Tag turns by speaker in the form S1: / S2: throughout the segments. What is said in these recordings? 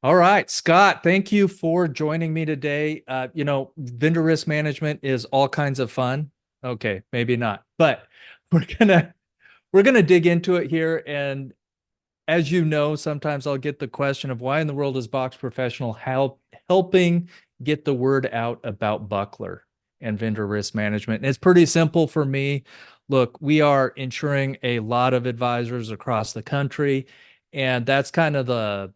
S1: All right, Scott, thank you for joining me today. Vendor risk management is all kinds of fun. Okay, maybe not, but we're gonna we're gonna dig into it here. And as you know, sometimes I'll get the question of why in the world is Box Professional helping get the word out about Buckler and vendor risk management. And it's pretty simple for me. Look, we are insuring a lot of advisors across the country, and that's kind of the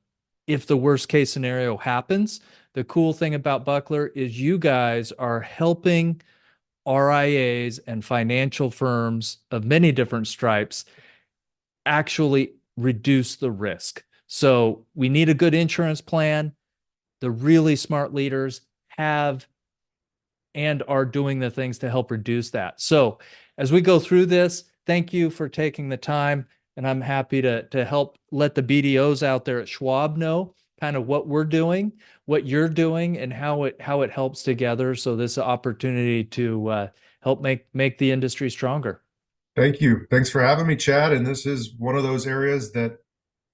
S1: if the worst case scenario happens. The cool thing about Buckler is you guys are helping RIAs and financial firms of many different stripes actually reduce the risk. So we need a good insurance plan. The really smart leaders have and are doing the things to help reduce that. So as we go through this, thank you for taking the time. And I'm happy to help let the BDOs out there at Schwab know kind of what we're doing, what you're doing, and how it helps together. So this opportunity to help make the industry stronger.
S2: Thank you. Thanks for having me, Chad. And this is one of those areas that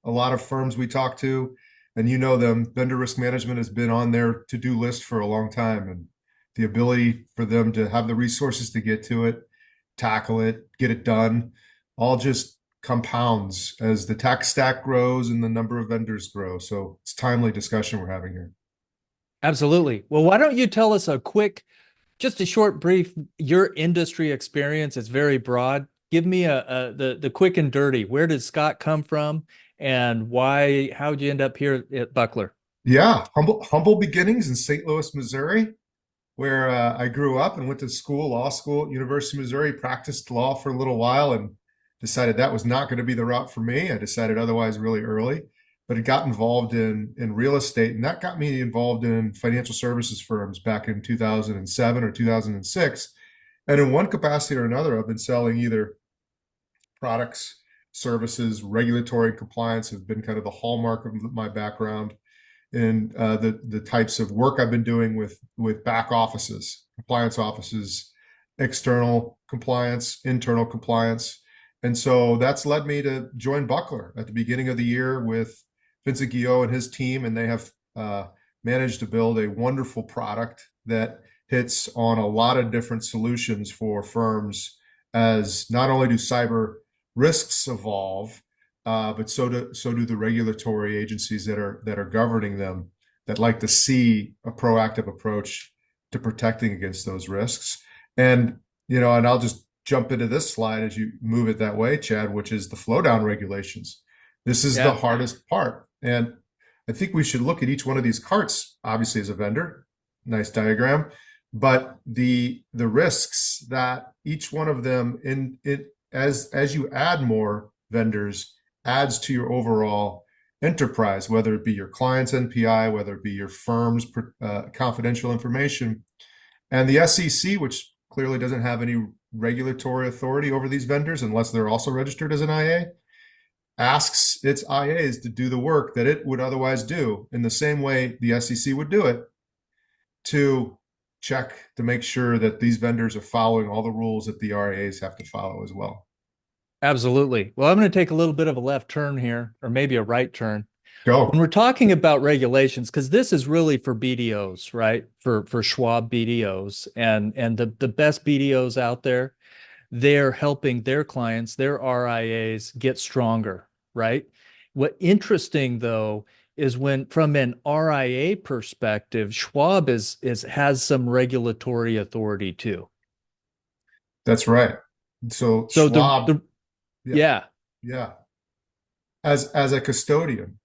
S2: a lot of firms we talk to, and you know them, vendor risk management has been on their to-do list for a long time. And the ability for them to have the resources to get to it, tackle it, get it done, all just compounds as the tech stack grows and the number of vendors grow. So it's timely discussion we're having here.
S1: Absolutely. Well, why don't you tell us just a short brief, your industry experience is very broad. Give me the quick and dirty. Where did Scott come from and how'd you end up here at Buckler?
S2: Yeah, humble beginnings in St. Louis, Missouri, where I grew up and went to school, law school at University of Missouri, practiced law for a little while and decided that was not going to be the route for me. I decided otherwise really early, but it got involved in real estate, and that got me involved in financial services firms back in 2007 or 2006. And in one capacity or another, I've been selling either products, services, regulatory compliance have been kind of the hallmark of my background and the types of work I've been doing with back offices, compliance offices, external compliance, internal compliance. And so that's led me to join Buckler at the beginning of the year with Vincent Guillot and his team, and they have managed to build a wonderful product that hits on a lot of different solutions for firms as not only do cyber risks evolve, but so do the regulatory agencies that are governing them that like to see a proactive approach to protecting against those risks. And and I'll just jump into this slide as you move it that way, Chad, which is the flow down regulations. This is the
S1: Yeah,
S2: hardest part. And I think we should look at each one of these carts, obviously as a vendor, nice diagram, but the risks that each one of them in it as you add more vendors adds to your overall enterprise, whether it be your client's NPI, whether it be your firm's confidential information. And the SEC, which clearly doesn't have any regulatory authority over these vendors unless they're also registered as an IA, asks its IAs to do the work that it would otherwise do in the same way the SEC would do it to check to make sure that these vendors are following all the rules that the RAs have to follow as well.
S1: absolutely. Well, I'm going to take a little bit of a left turn here, or maybe a right turn. When
S2: Go.
S1: we're talking about regulations, because this is really for BDOs, right? For Schwab BDOs and the best BDOs out there, they're helping their clients, their RIAs get stronger, right? What interesting though is when from an RIA perspective, Schwab is has some regulatory authority too.
S2: That's right. So
S1: So
S2: Schwab,
S1: the
S2: yeah,
S1: yeah,
S2: yeah, as a custodian,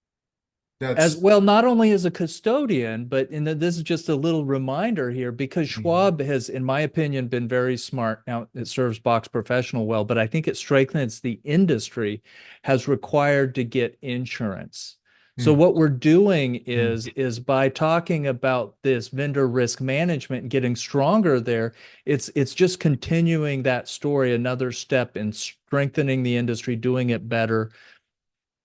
S1: as
S2: that's
S1: well, not only as a custodian, but this is just a little reminder here because
S2: Mhm.
S1: Schwab has, in my opinion, been very smart. Now it serves Box Professional well, but I think it strengthens the industry, has required to get insurance. So
S2: Mhm.
S1: what we're doing
S2: Mhm.
S1: is by talking about this vendor risk management and getting stronger there, it's just continuing that story, another step in strengthening the industry, doing it better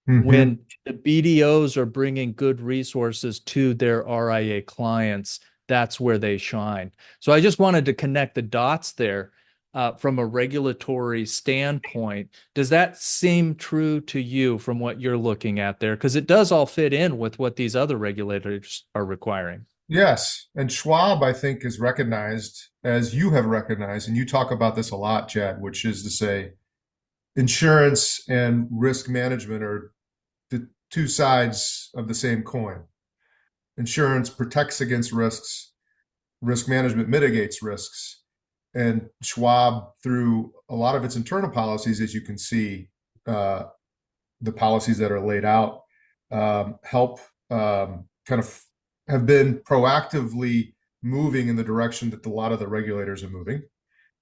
S2: Mhm.
S1: when the BDOs are bringing good resources to their RIA clients, that's where they shine. So I just wanted to connect the dots there. from a regulatory standpoint. Does that seem true to you from what you're looking at there? Because it does all fit in with what these other regulators are requiring.
S2: Yes. And Schwab, I think, is recognized as you have recognized, and you talk about this a lot, Chad, which is to say insurance and risk management are the two sides of the same coin. Insurance protects against risks, risk management mitigates risks. And Schwab, through a lot of its internal policies, as you can see, uh, the policies that are laid out help kind of have been proactively moving in the direction that a lot of the regulators are moving.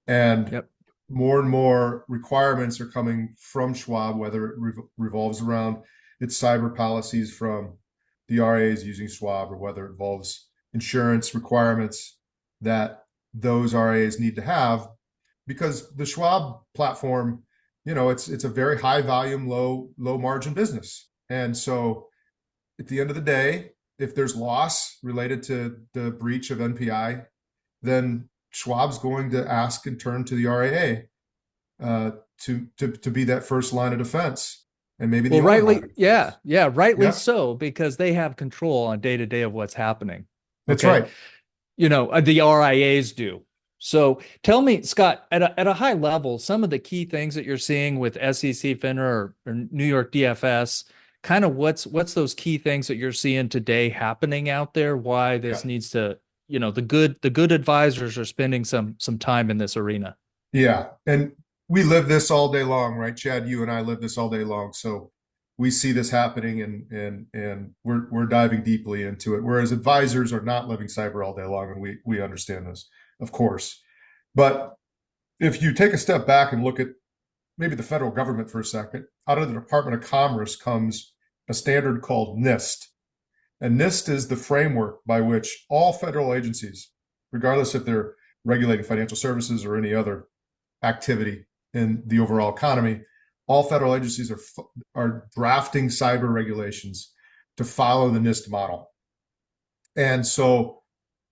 S2: And
S1: Yep.
S2: more and more requirements are coming from Schwab, whether it revolves around its cyber policies from the RAs using Schwab, or whether it involves insurance requirements that those RAs need to have, because the Schwab platform, it's a very high volume, low margin business. And so at the end of the day, if there's loss related to the breach of NPI, then Schwab's going to ask and turn to the RAA to be that first line of defense, and maybe the
S1: Well,
S2: only line
S1: rightly,
S2: of
S1: yeah,
S2: defense.
S1: yeah, rightly
S2: Yeah,
S1: so, because they have control on day to day of what's happening.
S2: that's
S1: Okay.
S2: right.
S1: The RIAs do. So tell me, Scott, at a high level, some of the key things that you're seeing with SEC, FINRA, or New York DFS, kind of what's those key things that you're seeing today happening out there? Why
S2: Yeah,
S1: this needs to, the good advisors are spending some time in this arena.
S2: yeah. And we live this all day long, right, Chad? You and I live this all day long. So we see this happening, and we're diving deeply into it. Whereas advisors are not living cyber all day long, and we understand this, of course. But if you take a step back and look at maybe the federal government for a second, out of the Department of Commerce comes a standard called NIST. And NIST is the framework by which all federal agencies, regardless if they're regulating financial services or any other activity in the overall economy, all federal agencies are drafting cyber regulations to follow the NIST model. And so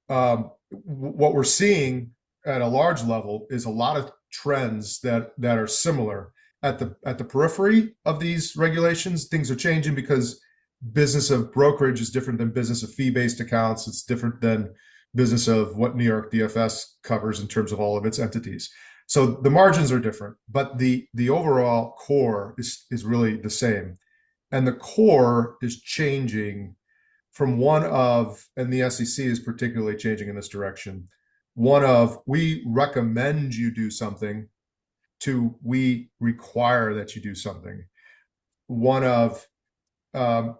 S2: what we're seeing at a large level is a lot of trends that are similar at the periphery of these regulations. Things are changing because business of brokerage is different than business of fee-based accounts. It's different than business of what New York DFS covers in terms of all of its entities. So the margins are different, but the overall core is really the same. And the core is changing from one of, and the SEC is particularly changing in this direction, one of, we recommend you do something, to we require that you do something. One of, um,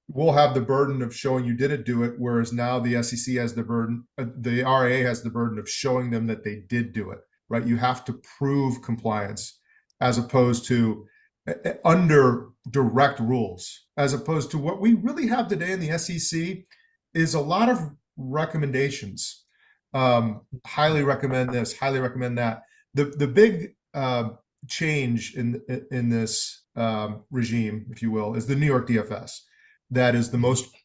S2: we'll have the burden of showing you didn't do it, whereas now the SEC has the burden, the RA has the burden of showing them that they did do it, right? You have to prove compliance, as opposed to under direct rules, as opposed to what we really have today in the SEC is a lot of recommendations. Highly recommend this, highly recommend that. The big change in this regime, if you will, is the New York DFS. That is the most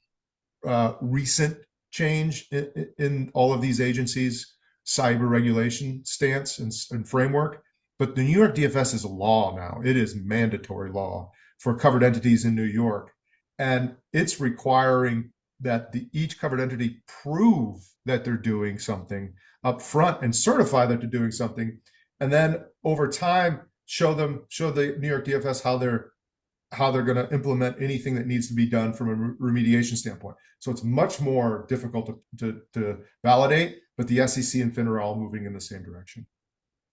S2: recent change in all of these agencies' cyber regulation stance and framework. But the New York DFS is a law now. It is mandatory law for covered entities in New York. And it's requiring that each covered entity prove that they're doing something up front and certify that they're doing something. And then over time, show the New York DFS how they're going to implement anything that needs to be done from a remediation standpoint. So it's much more difficult to validate, but the SEC and FINRA are all moving in the same direction.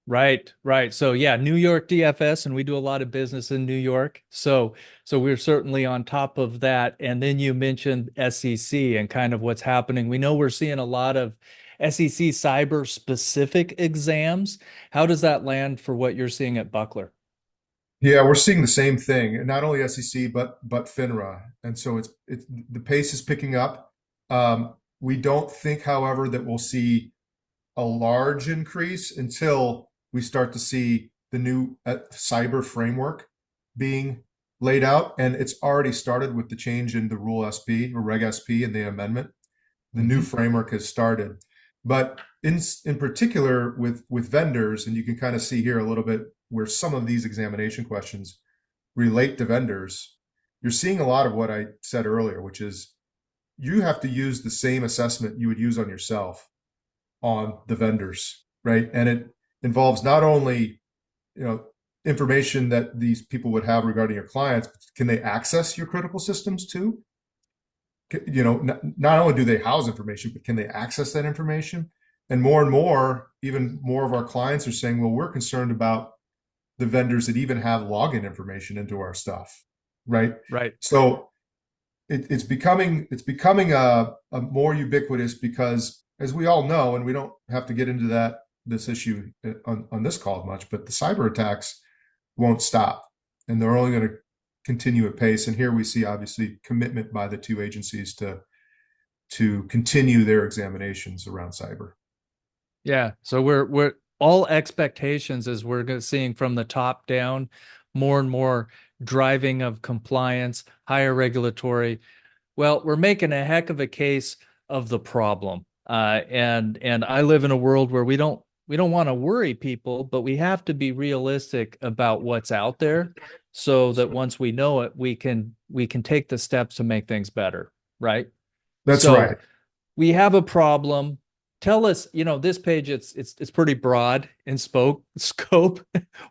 S1: Right, right. So yeah, New York DFS, and we do a lot of business in New York. So we're certainly on top of that. And then you mentioned SEC and kind of what's happening. We know we're seeing a lot of SEC cyber specific exams. How does that land for what you're seeing at Buckler?
S2: Yeah, we're seeing the same thing, and not only SEC but FINRA, and so it's the pace is picking up. We don't think, however, that we'll see a large increase until we start to see the new cyber framework being laid out, and it's already started with the change in the Rule SP or Reg SP and the amendment. The new
S1: Mhm.
S2: framework has started, But in particular with vendors, and you can kind of see here a little bit where some of these examination questions relate to vendors, you're seeing a lot of what I said earlier, which is you have to use the same assessment you would use on yourself on the vendors, right? And it involves not only, you know, information that these people would have regarding your clients, but can they access your critical systems too? You know, not only do they house information, but can they access that information? And more, even more of our clients are saying, well, we're concerned about the vendors that even have login information into our stuff, right?
S1: Right.
S2: So it's becoming a more ubiquitous because, as we all know, and we don't have to get into this issue on this call much, but the cyber attacks won't stop, and they're only going to continue at pace. And here we see obviously commitment by the two agencies to continue their examinations around cyber.
S1: Yeah. So we're all expectations as seeing from the top down, more and more driving of compliance, higher regulatory. Well, we're making a heck of a case of the problem. And I live in a world where we don't want to worry people, but we have to be realistic about what's out there so that once we know it, we can take the steps to make things better, right?
S2: That's
S1: So
S2: right.
S1: we have a problem. Tell us, this page, it's pretty broad in scope.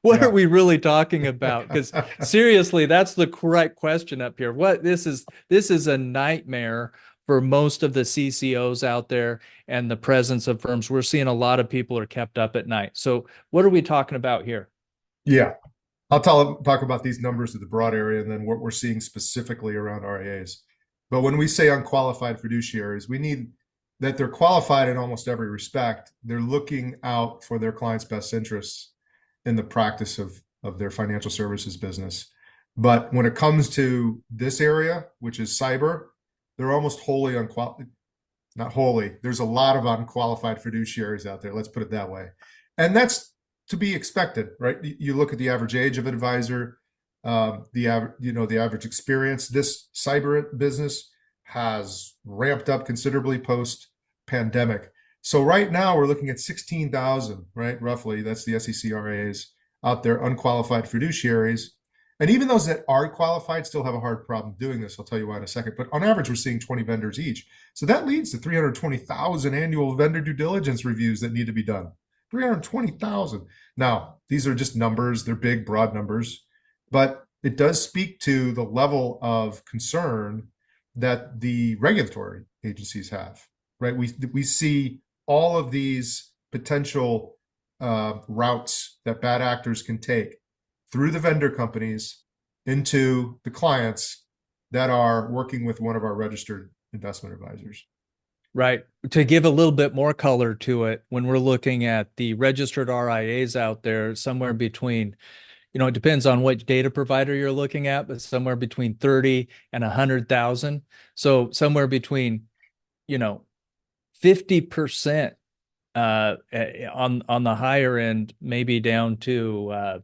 S1: What are
S2: Yeah.
S1: we really talking about? Because seriously, that's the correct question up here. This is a nightmare for most of the CCOs out there and the presence of firms. We're seeing a lot of people are kept up at night. So what are we talking about here?
S2: Yeah. I'll talk about these numbers of the broad area and then what we're seeing specifically around RIAs. But when we say unqualified fiduciaries, we need that they're qualified in almost every respect. They're looking out for their clients' best interests in the practice of their financial services business. But when it comes to this area, which is cyber, they're almost wholly unqualified. Not wholly. There's a lot of unqualified fiduciaries out there. Let's put it that way. And that's to be expected, right? You look at the average age of advisor, the average experience. This cyber business has ramped up considerably post pandemic. So right now we're looking at 16,000, right? Roughly, that's the SEC RAs out there, unqualified fiduciaries. And even those that are qualified still have a hard problem doing this. I'll tell you why in a second. But on average, we're seeing 20 vendors each. So that leads to 320,000 annual vendor due diligence reviews that need to be done. 320,000. Now, these are just numbers. They're big, broad numbers. But it does speak to the level of concern that the regulatory agencies have, right? We see all of these potential routes that bad actors can take through the vendor companies into the clients that are working with one of our registered investment advisors.
S1: Right. To give a little bit more color to it, when we're looking at the registered RIAs out there, somewhere between, it depends on what data provider you're looking at, but somewhere between 30 and 100,000. So somewhere between, 50% on the higher end, maybe down to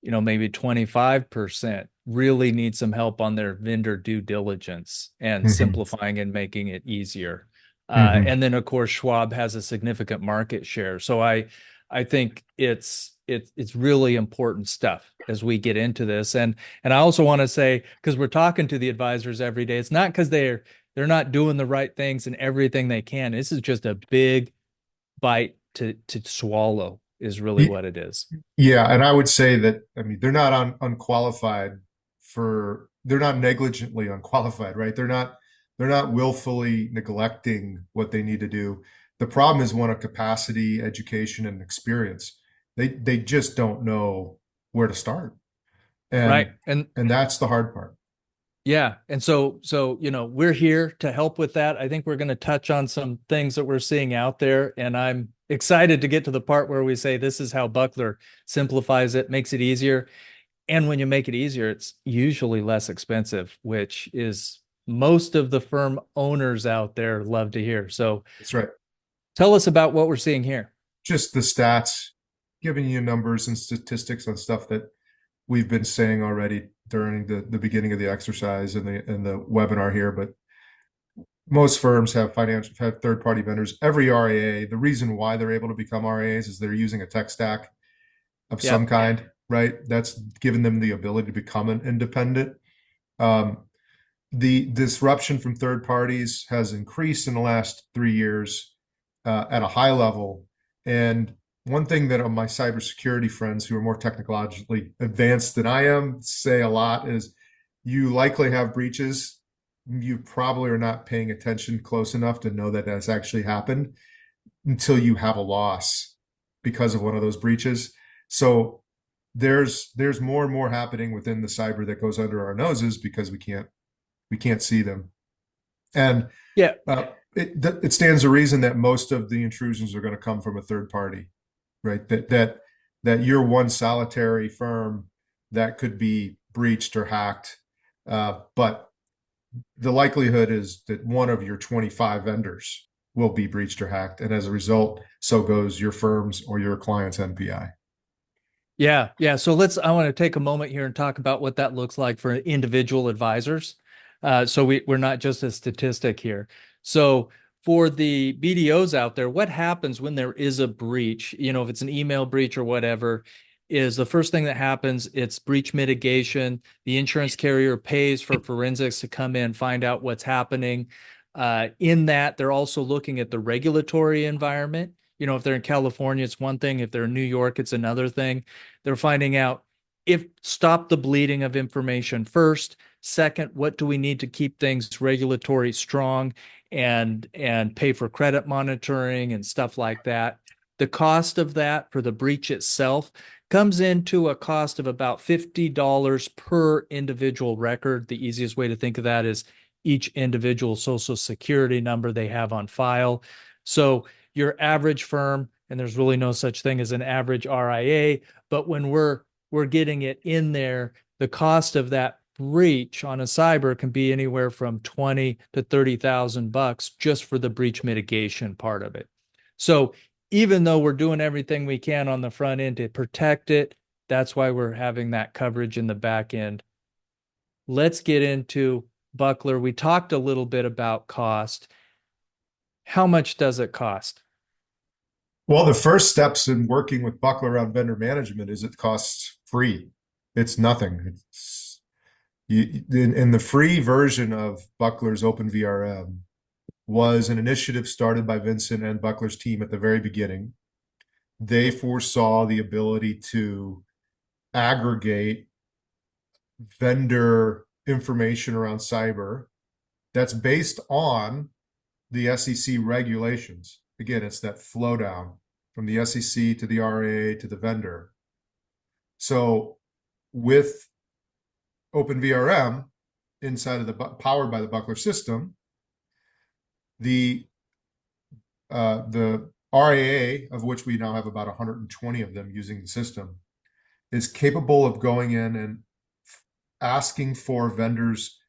S1: maybe 25% really need some help on their vendor due diligence and
S2: Mm-hmm.
S1: simplifying and making it easier.
S2: Mm-hmm.
S1: And then of course Schwab has a significant market share. So I think it's really important stuff as we get into this. And I also want to say, because we're talking to the advisors every day, it's not because they're not doing the right things and everything they can. This is just a big bite to swallow is really what it is.
S2: Yeah, and I would say that, I mean, they're not unqualified they're not negligently unqualified, right? They're not willfully neglecting what they need to do. The problem is one of capacity, education, and experience. They just don't know where to start.
S1: Right.
S2: And
S1: And
S2: and that's the hard part.
S1: yeah. And so, we're here to help with that. I think we're going to touch on some things that we're seeing out there. And I'm excited to get to the part where we say this is how Buckler simplifies it, makes it easier. And when you make it easier, it's usually less expensive, which is most of the firm owners out there love to hear. So
S2: That's right.
S1: tell us about what we're seeing here.
S2: Just the stats, giving you numbers and statistics on stuff that we've been saying already during the beginning of the exercise and the webinar here. But most firms have third-party vendors. Every RIA, the reason why they're able to become RIAs is they're using a tech stack of some
S1: Yep.
S2: kind, right? That's given them the ability to become an independent. Um, the disruption from third parties has increased in the last 3 years at a high level. And one thing that my cybersecurity friends who are more technologically advanced than I am say a lot is you likely have breaches. You probably are not paying attention close enough to know that that's actually happened until you have a loss because of one of those breaches. So there's more and more happening within the cyber that goes under our noses because we can't see them. And
S1: Yeah.
S2: it stands to reason that most of the intrusions are going to come from a third party, right? That you're one solitary firm that could be breached or hacked, but the likelihood is that one of your 25 vendors will be breached or hacked, and as a result, so goes your firm's or your client's NPI.
S1: Yeah, yeah. So I want to take a moment here and talk about what that looks like for individual advisors. So we're not just a statistic here. So for the BDOs out there, what happens when there is a breach, if it's an email breach or whatever, is the first thing that happens, it's breach mitigation. The insurance carrier pays for forensics to come in, find out what's happening. In that, they're also looking at the regulatory environment. If they're in California, it's one thing. If they're in New York, it's another thing. They're finding out if stop the bleeding of information first. Second, what do we need to keep things regulatory strong and pay for credit monitoring and stuff like that. The cost of that for the breach itself comes into a cost of about $50 per individual record. The easiest way to think of that is each individual social security number they have on file. So your average firm, and there's really no such thing as an average RIA, but when we're getting it in there, the cost of that breach on a cyber can be anywhere from 20 to 30,000 bucks just for the breach mitigation part of it. So even though we're doing everything we can on the front end to protect it, that's why we're having that coverage in the back end. Let's get into Buckler. We talked a little bit about cost. How much does it cost?
S2: Well, the first steps in working with Buckler around vendor management is it costs free. It's nothing. In the free version of Buckler's Open VRM was an initiative started by Vincent and Buckler's team at the very beginning. They foresaw the ability to aggregate vendor information around cyber that's based on the SEC regulations. Again, it's that flow down from the SEC to the RA to the vendor. So with OpenVRM inside of powered by the Buckler system, the the RAA, of which we now have about 120 of them using the system, is capable of going in and asking for vendors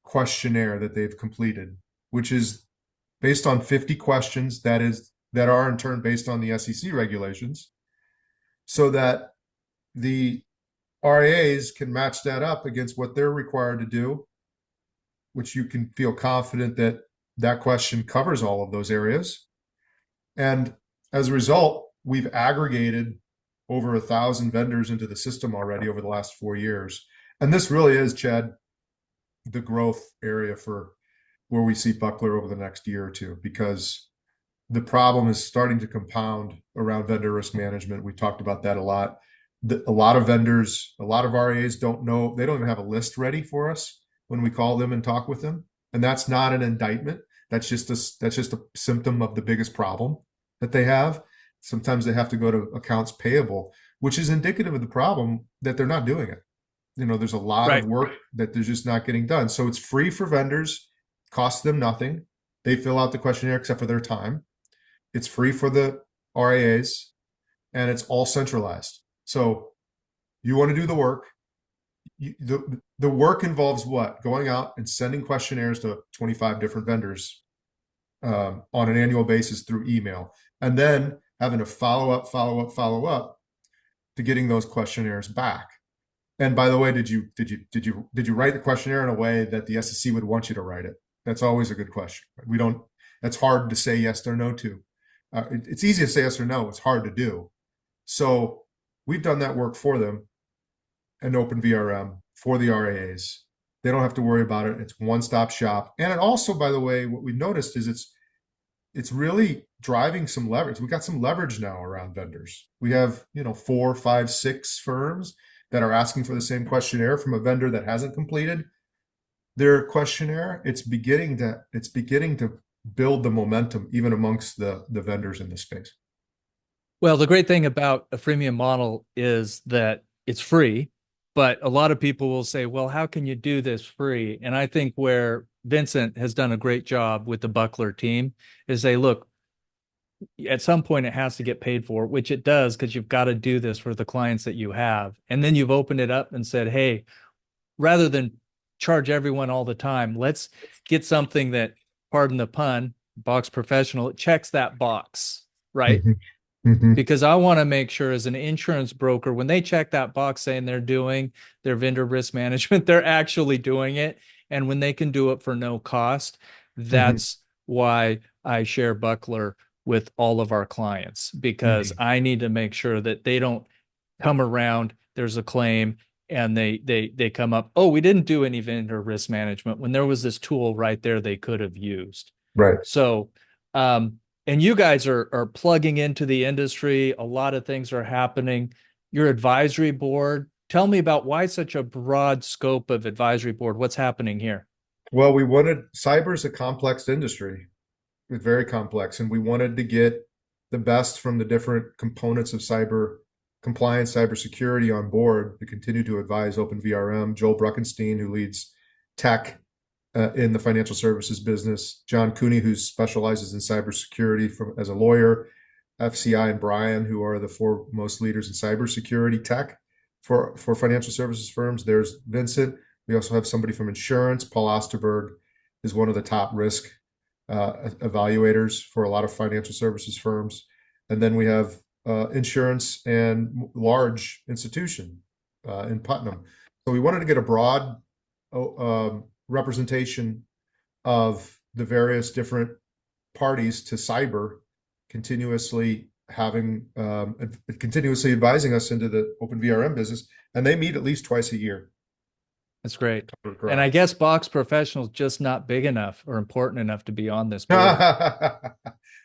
S2: questionnaire that they've completed, which is based on 50 questions that are in turn based on the SEC regulations, so that the RAs can match that up against what they're required to do, which you can feel confident that that question covers all of those areas. And as a result, we've aggregated over 1,000 vendors into the system already over the last 4 years. And this really is, Chad, the growth area for where we see Buckler over the next year or two, because the problem is starting to compound around vendor risk management. We talked about that a lot. A lot of vendors, a lot of RAs don't know, they don't even have a list ready for us when we call them and talk with them. And that's not an indictment. That's just a symptom of the biggest problem that they have. Sometimes they have to go to accounts payable, which is indicative of the problem that they're not doing it. There's a lot of
S1: Right.
S2: work that they're just not getting done. So it's free for vendors, costs them nothing. They fill out the questionnaire except for their time. It's free for the RAAs, and it's all centralized. So you want to do the work. The work involves what? Going out and sending questionnaires to 25 different vendors on an annual basis through email, and then having to follow up to getting those questionnaires back. And by the way, did you write the questionnaire in a way that the SEC would want you to write it? That's always a good question. We don't, that's hard to say yes or no to. It's easy to say yes or no. It's hard to do. So we've done that work for them, an open VRM for the RAAs. They don't have to worry about it. It's one-stop shop. And it also, by the way, what we've noticed is it's really driving some leverage. We got some leverage now around vendors. We have, 4, 5, 6 firms that are asking for the same questionnaire from a vendor that hasn't completed their questionnaire. It's beginning to build the momentum even amongst the vendors in this space.
S1: Well, the great thing about a freemium model is that it's free, but a lot of people will say, well, how can you do this free? And I think where Vincent has done a great job with the Buckler team is they look, at some point it has to get paid for, which it does because you've got to do this for the clients that you have. And then you've opened it up and said, hey, rather than charge everyone all the time, let's get something that, pardon the pun, Box Professional, it checks that box, right?
S2: Mhm. Mhm.
S1: Because I want to make sure as an insurance broker, when they check that box saying they're doing their vendor risk management, they're actually doing it. And when they can do it for no cost,
S2: Mhm.
S1: that's why I share Buckler with all of our clients, because
S2: Mhm.
S1: I need to make sure that they don't come around, there's a claim, and they come up, oh, we didn't do any vendor risk management when there was this tool right there they could have used.
S2: Right.
S1: So and you guys are plugging into the industry. A lot of things are happening. Your advisory board. Tell me about why such a broad scope of advisory board. What's happening here?
S2: Well, we wanted cyber is a complex industry. It's very complex, and we wanted to get the best from the different components of cyber compliance, cybersecurity on board to continue to advise Open VRM. Joel Bruckenstein, who leads tech in the financial services business, John Cooney, who specializes in cybersecurity as a lawyer, FCI and Brian, who are the foremost leaders in cybersecurity tech for financial services firms. There's Vincent. We also have somebody from insurance. Paul Osterberg is one of the top risk evaluators for a lot of financial services firms. And then we have insurance and large institution in Putnam. So we wanted to get a broad representation of the various different parties to cyber, continuously having continuously advising us into the open VRM business, and they meet at least twice a year.
S1: That's great. And I guess Box Professional is just not big enough or important enough to be on this board.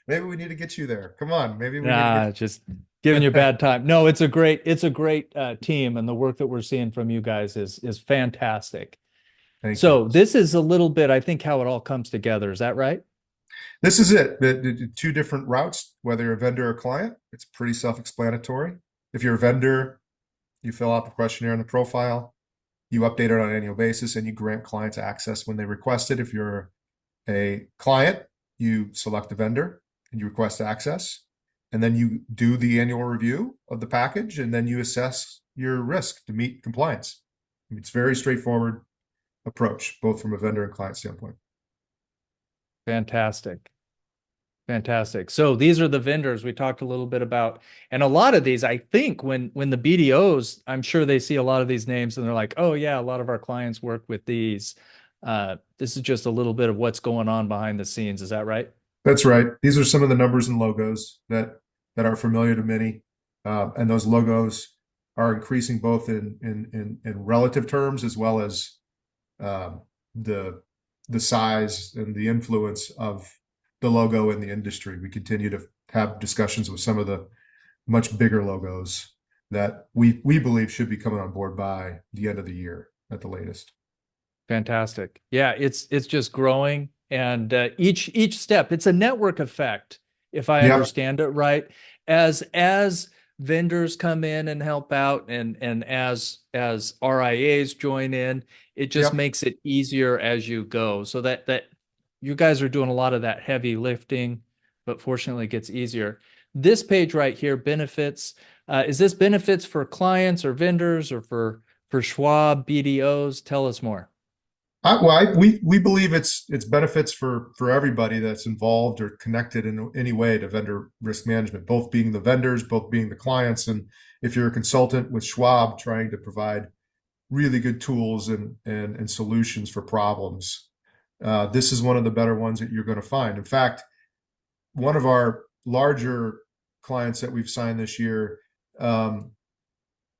S2: Maybe we need to get you there. Come on, maybe we need to
S1: Nah, just giving you a bad time. No, it's a great team, and the work that we're seeing from you guys is fantastic.
S2: Thank you.
S1: So this is a little bit, I think, how it all comes together. Is that right?
S2: This is it. The two different routes, whether you're a vendor or client, it's pretty self-explanatory. If you're a vendor, you fill out the questionnaire and the profile, you update it on an annual basis, and you grant clients access when they request it. If you're a client, you select a vendor and you request access, and then you do the annual review of the package, and then you assess your risk to meet compliance. It's very straightforward approach, both from a vendor and client standpoint.
S1: Fantastic. Fantastic. So these are the vendors we talked a little bit about. And a lot of these, I think when the BDOs, I'm sure they see a lot of these names and they're like, oh yeah, a lot of our clients work with these. This is just a little bit of what's going on behind the scenes. Is that right?
S2: That's right. These are some of the numbers and logos that are familiar to many, and those logos are increasing both in relative terms as well as um, the the size and the influence of the logo in the industry. We continue to have discussions with some of the much bigger logos that we believe should be coming on board by the end of the year at the latest.
S1: Fantastic. Yeah, it's just growing, and each step, it's a network effect, if I
S2: Yep,
S1: understand it right. As vendors come in and help out, and as RIAs join in, it just
S2: yep.
S1: makes it easier as you go. So that you guys are doing a lot of that heavy lifting, but fortunately it gets easier. This page right here, benefits. Is this benefits for clients or vendors or for Schwab, BDOs? Tell us more.
S2: We believe it's benefits for everybody that's involved or connected in any way to vendor risk management, both being the vendors, both being the clients. And if you're a consultant with Schwab trying to provide really good tools and solutions for problems, This is one of the better ones that you're going to find. In fact, one of our larger clients that we've signed this year, um,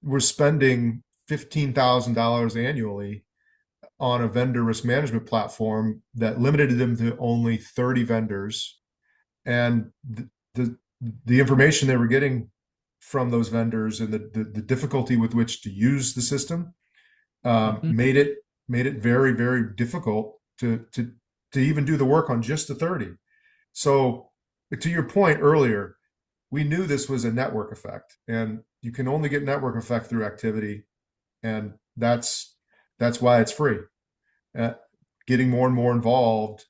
S2: we're spending $15,000 annually on a vendor risk management platform that limited them to only 30 vendors. And the information they were getting from those vendors and the difficulty with which to use the system
S1: Mhm.
S2: made it very, very difficult to even do the work on just the 30. So to your point earlier, we knew this was a network effect, and you can only get network effect through activity, and that's why it's free. Uh, Getting more and more involved,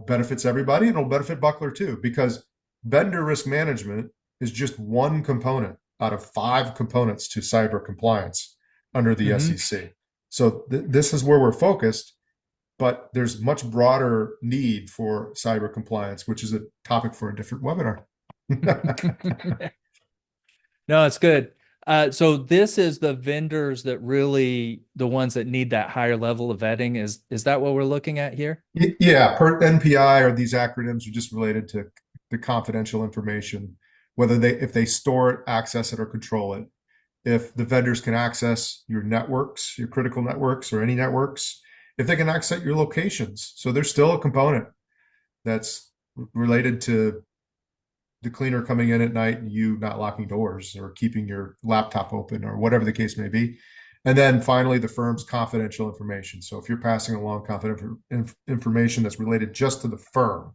S2: benefits everybody, and it'll benefit Buckler too, because vendor risk management is just one component out of five components to cyber compliance under the
S1: Mhm.
S2: SEC. So this is where we're focused, but there's much broader need for cyber compliance, which is a topic for a different webinar.
S1: No, it's good. So this is the vendors that really the ones that need that higher level of vetting. Is that what we're looking at here?
S2: Yeah, per NPI or these acronyms are just related to the confidential information, whether if they store it, access it, or control it. If the vendors can access your networks, your critical networks, or any networks, if they can access your locations. So there's still a component that's related to the cleaner coming in at night and you not locking doors or keeping your laptop open or whatever the case may be. And then finally, the firm's confidential information. So if you're passing along confidential information that's related just to the firm,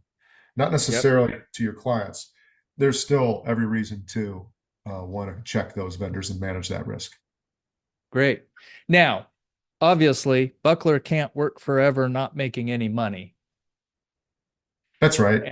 S2: not
S1: Yep.
S2: necessarily to your clients, there's still every reason to want to check those vendors and manage that risk.
S1: Great. Now, obviously, Buckler can't work forever not making any money.
S2: That's right.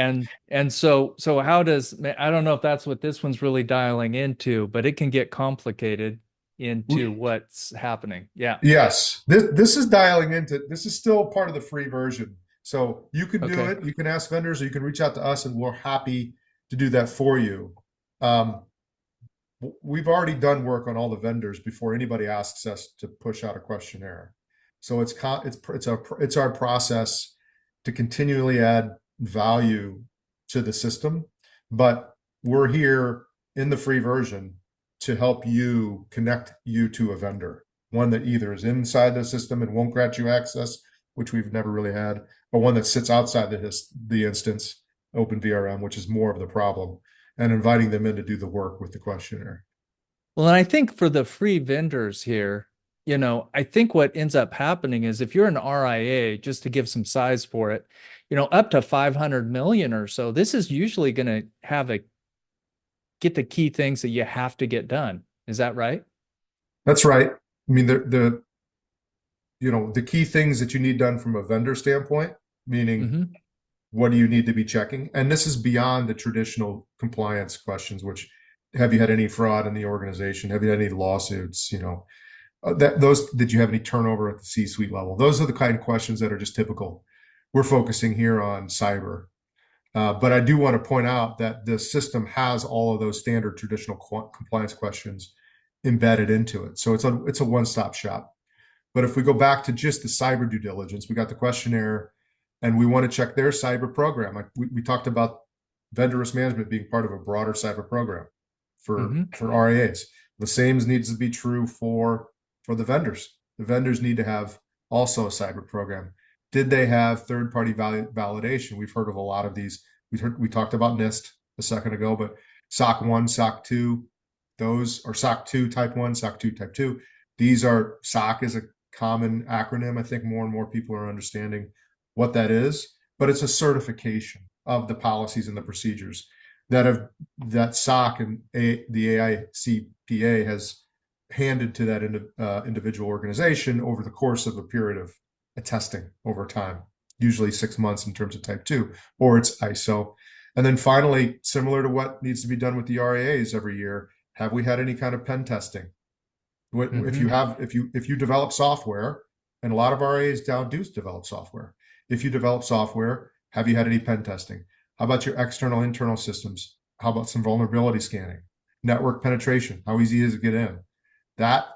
S1: And so how does I don't know if that's what this one's really dialing into, but it can get complicated into what's happening. Yeah.
S2: Yes, this is dialing into this is still part of the free version. So you can do
S1: Okay.
S2: it. You can ask vendors, or you can reach out to us, and we're happy to do that for you. Um, we've already done work on all the vendors before anybody asks us to push out a questionnaire. So it's our process to continually add value to the system, but we're here in the free version to help you connect you to a vendor, one that either is inside the system and won't grant you access, which we've never really had, or one that sits outside the instance, open VRM, which is more of the problem, and inviting them in to do the work with the questionnaire.
S1: Well, and I think for the free vendors here, I think what ends up happening is if you're an RIA, just to give some size for it, up to 500 million or so, this is usually going to have a get the key things that you have to get done. Is that right?
S2: That's right. I mean, the key things that you need done from a vendor standpoint, meaning
S1: Hmm.
S2: what do you need to be checking? And this is beyond the traditional compliance questions, which have you had any fraud in the organization? Have you had any lawsuits? Did you have any turnover at the C-suite level? Those are the kind of questions that are just typical. We're focusing here on cyber. But I do want to point out that the system has all of those standard traditional compliance questions embedded into it. So it's a one-stop shop. But if we go back to just the cyber due diligence, we got the questionnaire and we want to check their cyber program. We talked about vendor risk management being part of a broader cyber program
S1: Hmm.
S2: for RAs. The same needs to be true for the vendors. The vendors need to have also a cyber program. Did they have third party validation? We've heard of a lot of these. We talked about NIST a second ago, but SOC 1, SOC 2, those are SOC 2 type 1, SOC 2 type 2. These are SOC is a common acronym. I think more and more people are understanding what that is, but it's a certification of the policies and the procedures that SOC and the AICPA has handed to that individual organization over the course of a period of testing over time, usually 6 months in terms of type 2, or it's ISO. And then finally, similar to what needs to be done with the RAAs every year, have we had any kind of pen testing?
S1: Hmm.
S2: If you develop software, and a lot of RAs now do develop software. If you develop software, have you had any pen testing? How about your external internal systems? How about some vulnerability scanning? Network penetration, how easy is it to get in? That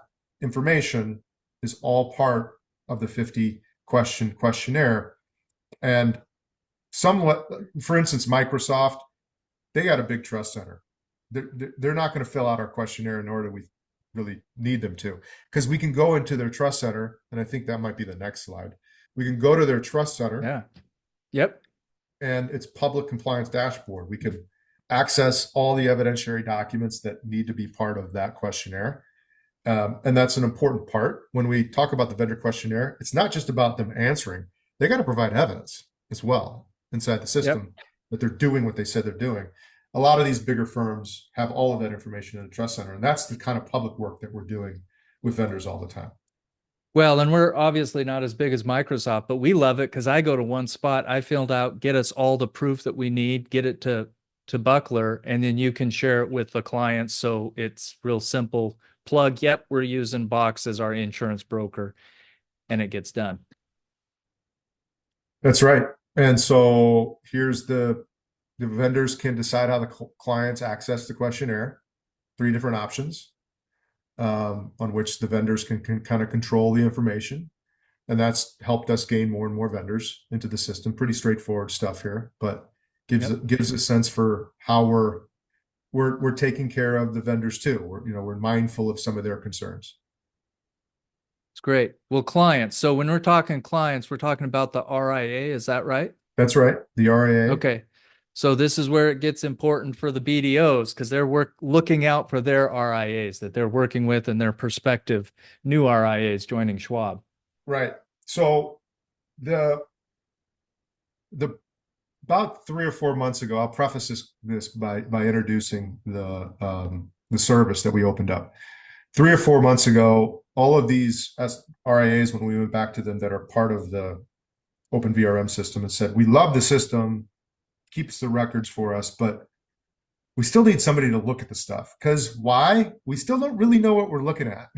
S2: information is all part of the 50 questionnaire. And somewhat, for instance, Microsoft, they got a big trust center. They're not going to fill out our questionnaire, nor do we really need them to, because we can go into their trust center, and I think that might be the next slide. We can go to their trust center,
S1: Yeah. Yep.
S2: and it's public compliance dashboard. We can access all the evidentiary documents that need to be part of that questionnaire. And that's an important part. When we talk about the vendor questionnaire, it's not just about them answering, they got to provide evidence as well inside the
S1: Yep.
S2: system that they're doing what they said they're doing. A lot of these bigger firms have all of that information in the trust center, and that's the kind of public work that we're doing with vendors all the time.
S1: Well, and we're obviously not as big as Microsoft, but we love it because I go to one spot, I filled out, get us all the proof that we need, get it to Buckler, and then you can share it with the clients. So it's real simple. Plug, yep, we're using Box as our insurance broker, and it gets done.
S2: That's right. And so here's the vendors can decide how the clients access the questionnaire. Three different options on which the vendors can kind of control the information. And that's helped us gain more and more vendors into the system. Pretty straightforward stuff here, but gives a sense for how we're taking care of the vendors too. We're mindful of some of their concerns.
S1: It's great. Well, clients. So when we're talking clients, we're talking about the RIA. Is that right?
S2: That's right. The RAA.
S1: Okay. So this is where it gets important for the BDOs because they're looking out for their RIAs that they're working with and their prospective new RIAs joining Schwab.
S2: Right. So the the about 3 or 4 months ago, I'll preface this by introducing the service that we opened up. 3 or 4 months ago, all of these RIAs, when we went back to them that are part of the Open VRM system, and said, "We love the system, keeps the records for us, but we still need somebody to look at the stuff. Because why? We still don't really know what we're looking at.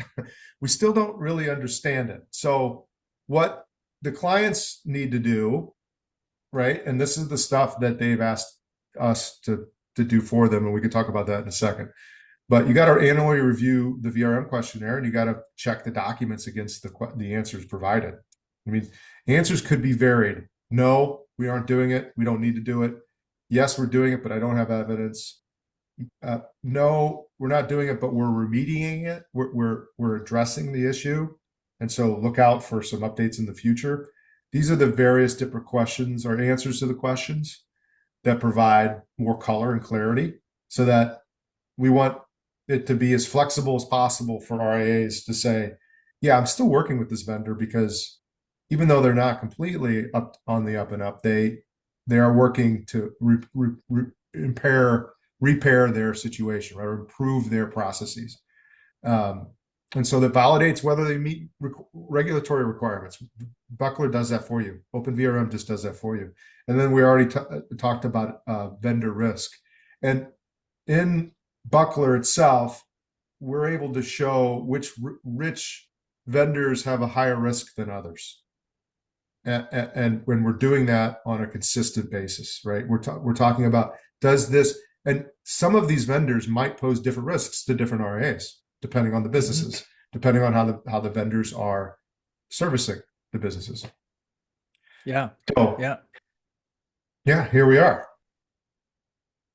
S2: We still don't really understand it. So what the clients need to do, right? And this is the stuff that they've asked us to do for them, and we can talk about that in a second. But you got to annually review the VRM questionnaire, and you got to check the documents against the answers provided. I mean, answers could be varied. No, we aren't doing it. We don't need to do it. Yes, we're doing it, but I don't have evidence. No, we're not doing it, but we're remediating it. We're addressing the issue, and so look out for some updates in the future. These are the various different questions or answers to the questions that provide more color and clarity, so that we want it to be as flexible as possible for RIAs to say, yeah, I'm still working with this vendor because even though they're not completely up on the up and up, they are working to repair their situation, or improve their processes. And so that validates whether they meet regulatory requirements. Buckler does that for you. OpenVRM just does that for you. And then we already talked about vendor risk. And in Buckler itself, we're able to show which vendors have a higher risk than others. And when we're doing that on a consistent basis, right? We're talking about, does this, and some of these vendors might pose different risks to different RAs, depending on the businesses, depending on how the vendors are servicing the businesses.
S1: Yeah.
S2: So, yeah, here we are.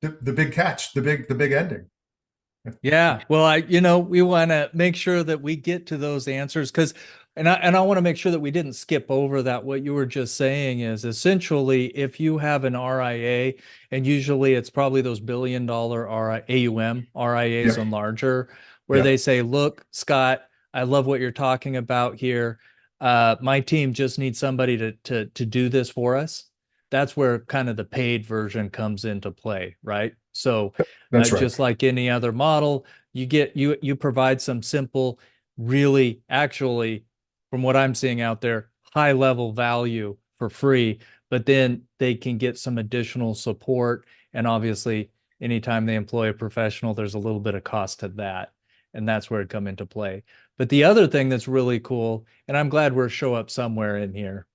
S2: The big catch, the big ending.
S1: Yeah. Well, we want to make sure that we get to those answers because, and I want to make sure that we didn't skip over that. What you were just saying is essentially if you have an RIA, and usually it's probably those $1 billion AUM RIAs and larger, where they say, look, Scott, I love what you're talking about here. My team just needs somebody to do this for us. That's where kind of the paid version comes into play, right? So
S2: That's right.
S1: just like any other model, you provide some simple, really actually, from what I'm seeing out there, high level value for free, but then they can get some additional support. And obviously, anytime they employ a professional, there's a little bit of cost to that. And that's where it come into play. But the other thing that's really cool, and I'm glad we're show up somewhere in here.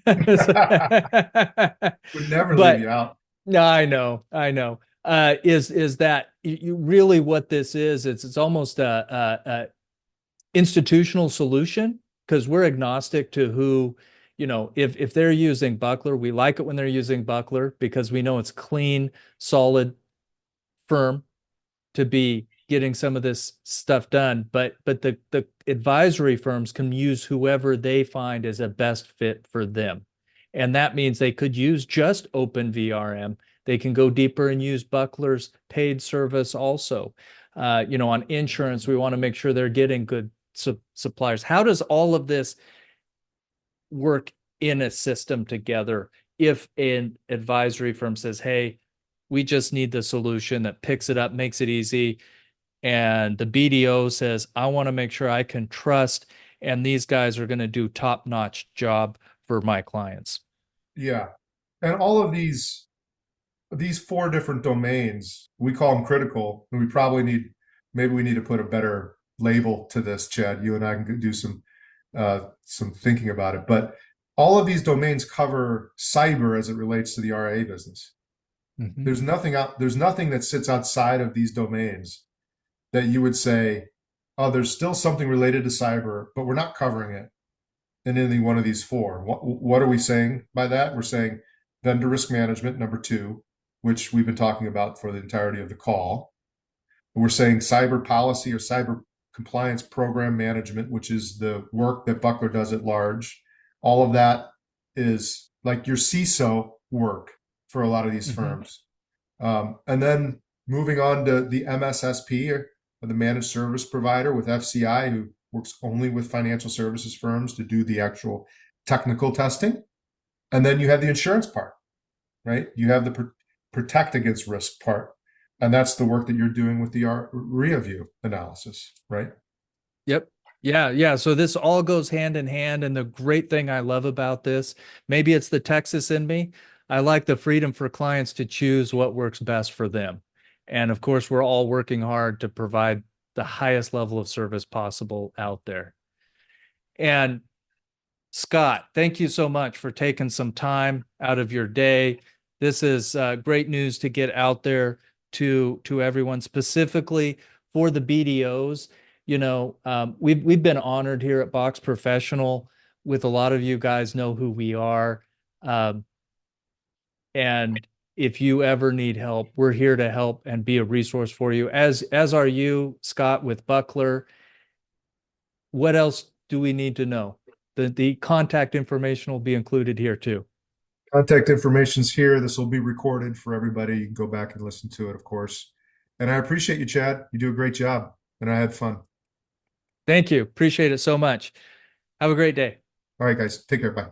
S2: Would never leave you out.
S1: No, I know. Is that you really what this is? It's almost a institutional solution because we're agnostic to who if they're using Buckler, we like it when they're using Buckler because we know it's clean, solid, firm to be getting some of this stuff done. But the advisory firms can use whoever they find is a best fit for them. And that means they could use just open VRM. They can go deeper and use Buckler's paid service also. On insurance, we want to make sure they're getting good suppliers. How does all of this work in a system together if an advisory firm says, hey, we just need the solution that picks it up, makes it easy, and the BDO says, I want to make sure I can trust, and these guys are going to do top-notch job for my clients.
S2: Yeah. And all of these four different domains, we call them critical, and we probably maybe we need to put a better label to this, Chad. You and I can do some thinking about it. But all of these domains cover cyber as it relates to the RIA business.
S1: Mm-hmm.
S2: There's nothing that sits outside of these domains that you would say, oh, there's still something related to cyber, but we're not covering it in any one of these four. What are we saying by that? We're saying vendor risk management, number two, which we've been talking about for the entirety of the call. We're saying cyber policy or cyber compliance program management, which is the work that Buckler does at large. All of that is like your CISO work for a lot of these
S1: Mm-hmm.
S2: firms. And then moving on to the MSSP, or the managed service provider with FCI, who works only with financial services firms to do the actual technical testing. And then you have the insurance part, right? You have the protect against risk part. And that's the work that you're doing with the RIA view analysis, right?
S1: Yep. Yeah, yeah. So this all goes hand in hand. And the great thing I love about this, maybe it's the Texas in me. I like the freedom for clients to choose what works best for them. And of course, we're all working hard to provide the highest level of service possible out there. And Scott, thank you so much for taking some time out of your day. This is great news to get out there to everyone, specifically for the BDOs. We've been honored here at Box Professional with a lot of you guys know who we are. Um, and if you ever need help, we're here to help and be a resource for you, as are you, Scott, with Buckler. What else do we need to know? The contact information will be included here too.
S2: Contact information's here. This will be recorded for everybody. You can go back and listen to it, of course. And I appreciate you, Chad. You do a great job, and I had fun.
S1: Thank you. Appreciate it so much. Have a great day.
S2: All right, guys. Take care. Bye.